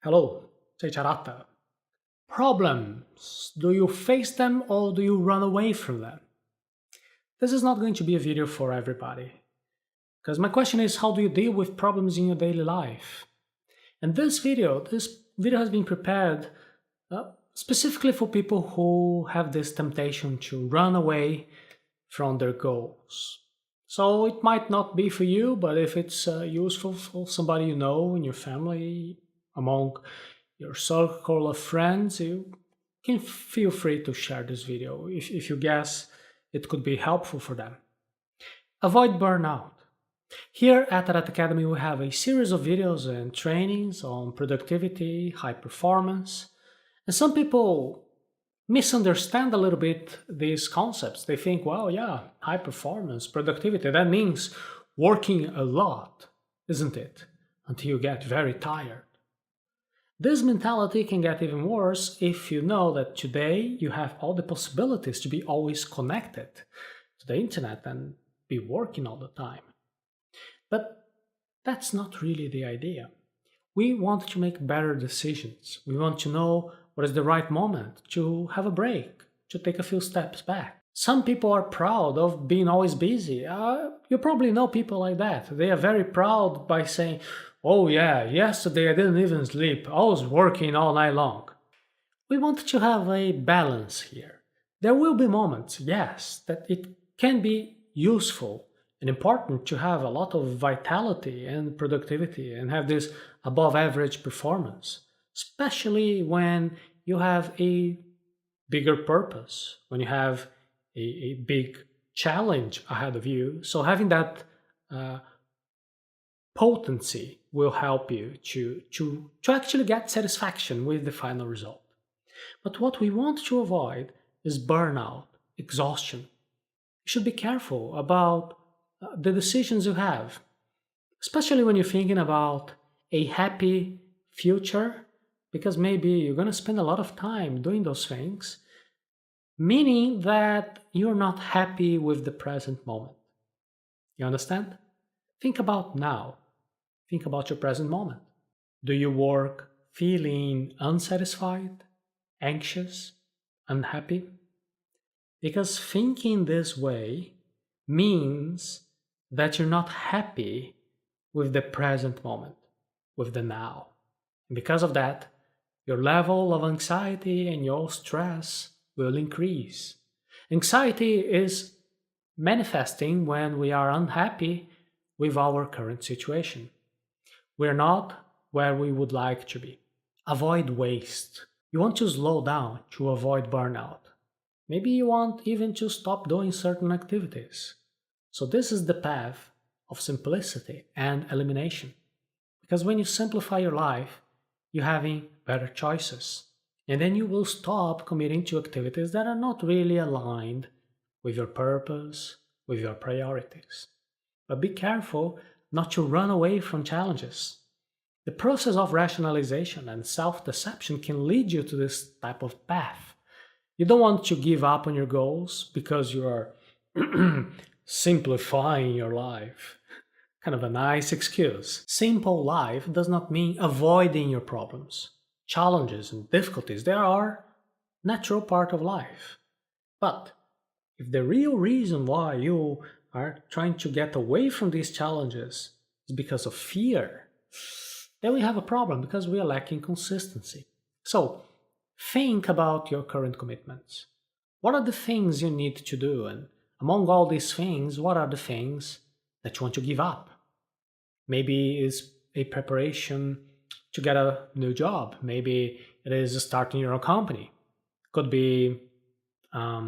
Hello, Seiiti Arata. Problems. Do you face them or do you run away from them? This is not going to be a video for everybody. Because my question is, how do you deal with problems in your daily life? And this video has been prepared specifically for people who have this temptation to run away from their goals. So it might not be for you, but if it's useful for somebody you know in your family, among your circle of friends, you can feel free to share this video if you guess it could be helpful for them. Avoid burnout. Here at Arata Academy, we have a series of videos and trainings on productivity, high performance, and some people misunderstand a little bit these concepts. They think, well, yeah, high performance, productivity, that means working a lot, isn't it? Until you get very tired. This mentality can get even worse if you know that today you have all the possibilities to be always connected to the internet and be working all the time. But that's not really the idea. We want to make better decisions. We want to know what is the right moment to have a break, to take a few steps back. Some people are proud of being always busy. You probably know people like that. They are very proud by saying, oh yeah, yesterday I didn't even sleep. I was working all night long. We want to have a balance here. There will be moments, yes, that it can be useful and important to have a lot of vitality and productivity and have this above average performance, especially when you have a bigger purpose, when you have a big challenge ahead of you. So having that potency will help you to actually get satisfaction with the final result. But what we want to avoid is burnout, exhaustion. You should be careful about the decisions you have, especially when you're thinking about a happy future, because maybe you're going to spend a lot of time doing those things, meaning that you're not happy with the present moment. You understand? Think about now. Think about your present moment. Do you work feeling unsatisfied, anxious, unhappy? Because thinking this way means that you're not happy with the present moment, with the now. And because of that, your level of anxiety and your stress will increase. Anxiety is manifesting when we are unhappy with our current situation. We're not where we would like to be. Avoid waste. You want to slow down to avoid burnout. Maybe you want even to stop doing certain activities. So this is the path of simplicity and elimination. Because when you simplify your life, you're having better choices. And then you will stop committing to activities that are not really aligned with your purpose, with your priorities. But be careful not to run away from challenges. The process of rationalization and self-deception can lead you to this type of path. You don't want to give up on your goals because you are simplifying your life. Kind of a nice excuse. Simple life does not mean avoiding your problems. Challenges and difficulties, they are natural part of life. But if the real reason why you are trying to get away from these challenges is because of fear, then we have a problem because we are lacking consistency. So, think about your current commitments. What are the things you need to do? And among all these things, what are the things that you want to give up? Maybe it's a preparation to get a new job. Maybe it is starting your own company. Could be a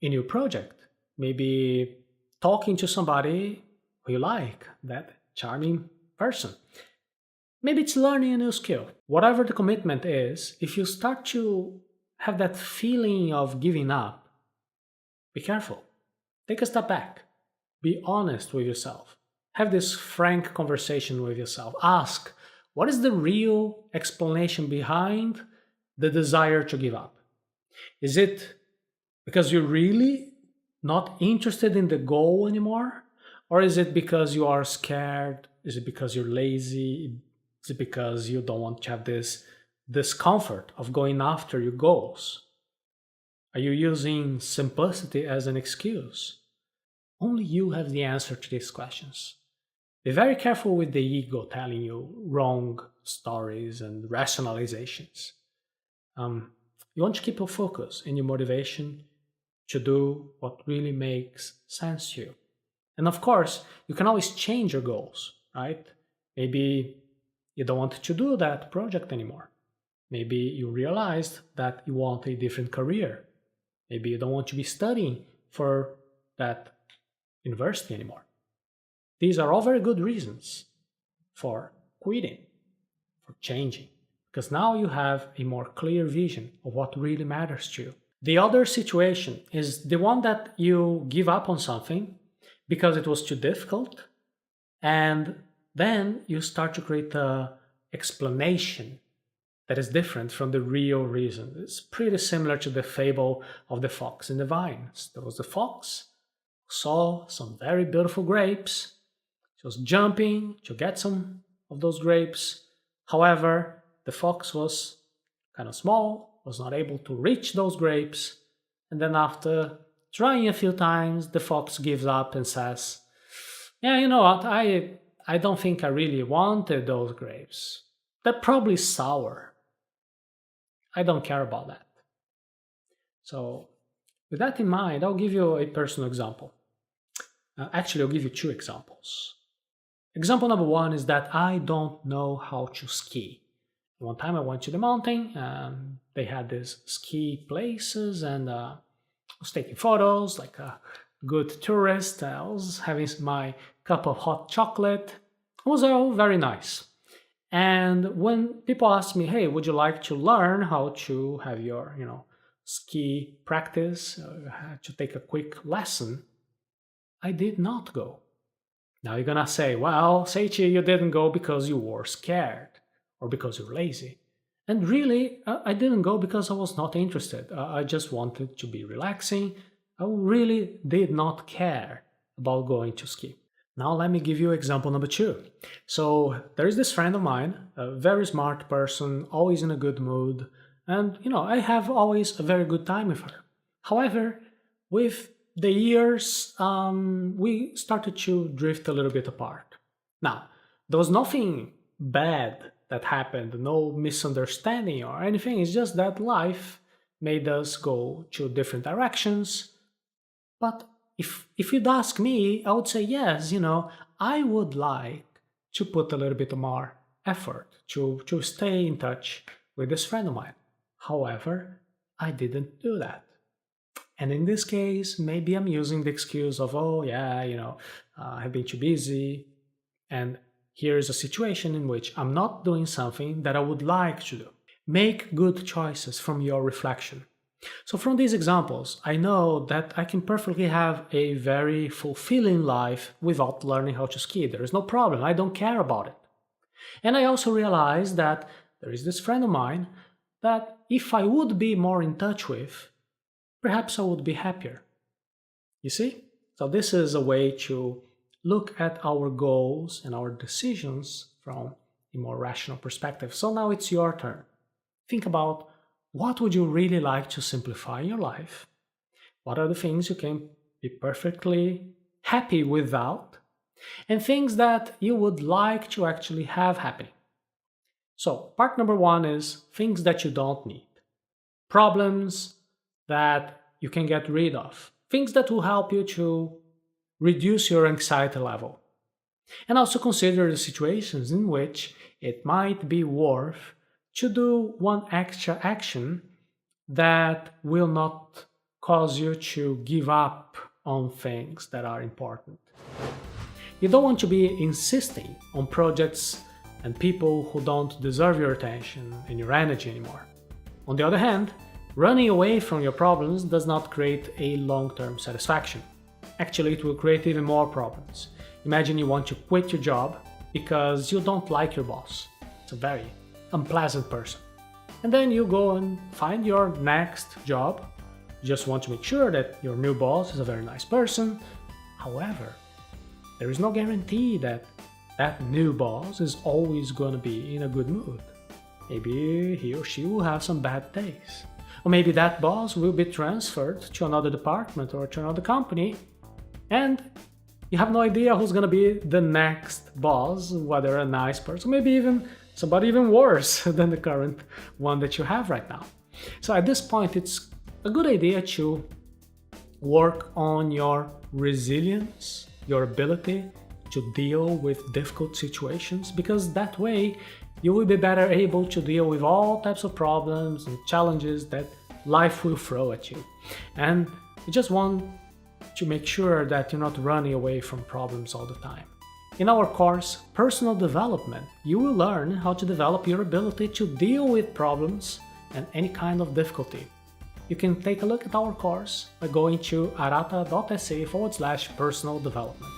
new project. Maybe talking to somebody who you like, that charming person. Maybe it's learning a new skill. Whatever the commitment is, if you start to have that feeling of giving up, be careful. Take a step back. Be honest with yourself. Have this frank conversation with yourself. Ask, what is the real explanation behind the desire to give up? Is it because you're really not interested in the goal anymore? Or is it because you are scared? Is it because you're lazy? Is it because you don't want to have this discomfort of going after your goals? Are you using simplicity as an excuse? Only you have the answer to these questions. Be very careful with the ego telling you wrong stories and rationalizations. You want to keep your focus and your motivation to do what really makes sense to you. And of course, you can always change your goals, right? Maybe you don't want to do that project anymore. Maybe you realized that you want a different career. Maybe you don't want to be studying for that university anymore. These are all very good reasons for quitting, for changing, because now you have a more clear vision of what really matters to you. The other situation is the one that you give up on something because it was too difficult, and then you start to create an explanation that is different from the real reason. It's pretty similar to the fable of the fox and the vines. There was the fox who saw some very beautiful grapes. She was jumping to get some of those grapes. However, the fox was kind of small, was not able to reach those grapes. And then after trying a few times, the fox gives up and says, yeah, you know what, I don't think I really wanted those grapes. They're probably sour. I don't care about that. So with that in mind, I'll give you a personal example. Actually, I'll give you two examples. Example number one is that I don't know how to ski. One time I went to the mountain, and they had these ski places, and I was taking photos like a good tourist. I was having my cup of hot chocolate. It was all very nice. And when people ask me, hey, would you like to learn how to have your, ski practice, to take a quick lesson, I did not go. Now you're gonna say, well, Seiiti, you didn't go because you were scared or because you're lazy. And really, I didn't go because I was not interested. I just wanted to be relaxing. I really did not care about going to ski. Now let me give you example number two. So there is this friend of mine, a very smart person, always in a good mood, and I have always a very good time with her. However, with the years, we started to drift a little bit apart. Now, there was nothing bad that happened, no misunderstanding or anything. It's just that life made us go to different directions. But if you'd ask me, I would say yes, I would like to put a little bit more effort to stay in touch with this friend of mine. However, I didn't do that. And in this case, maybe I'm using the excuse of, oh yeah, I've been too busy. And here's a situation in which I'm not doing something that I would like to do. Make good choices from your reflection. So from these examples, I know that I can perfectly have a very fulfilling life without learning how to ski. There is no problem. I don't care about it. And I also realize that there is this friend of mine that if I would be more in touch with, perhaps I would be happier. You see? So this is a way to look at our goals and our decisions from a more rational perspective. So now it's your turn. Think about, what would you really like to simplify in your life? What are the things you can be perfectly happy without? And things that you would like to actually have happening. So part number one is things that you don't need. Problems that you can get rid of. Things that will help you to reduce your anxiety level. And also consider the situations in which it might be worth to do one extra action that will not cause you to give up on things that are important. You don't want to be insisting on projects and people who don't deserve your attention and your energy anymore. On the other hand, running away from your problems does not create a long-term satisfaction. Actually, it will create even more problems. Imagine you want to quit your job because you don't like your boss. It's a very unpleasant person. And then you go and find your next job. You just want to make sure that your new boss is a very nice person. However, there is no guarantee that that new boss is always going to be in a good mood. Maybe he or she will have some bad days. Or maybe that boss will be transferred to another department or to another company, and you have no idea who's going to be the next boss, whether a nice person, maybe even somebody even worse than the current one that you have right now. So at this point, it's a good idea to work on your resilience, your ability to deal with difficult situations, because that way you will be better able to deal with all types of problems and challenges that life will throw at you. And you just want to make sure that you're not running away from problems all the time. In our course, Personal Development, you will learn how to develop your ability to deal with problems and any kind of difficulty. You can take a look at our course by going to arata.se/personal development.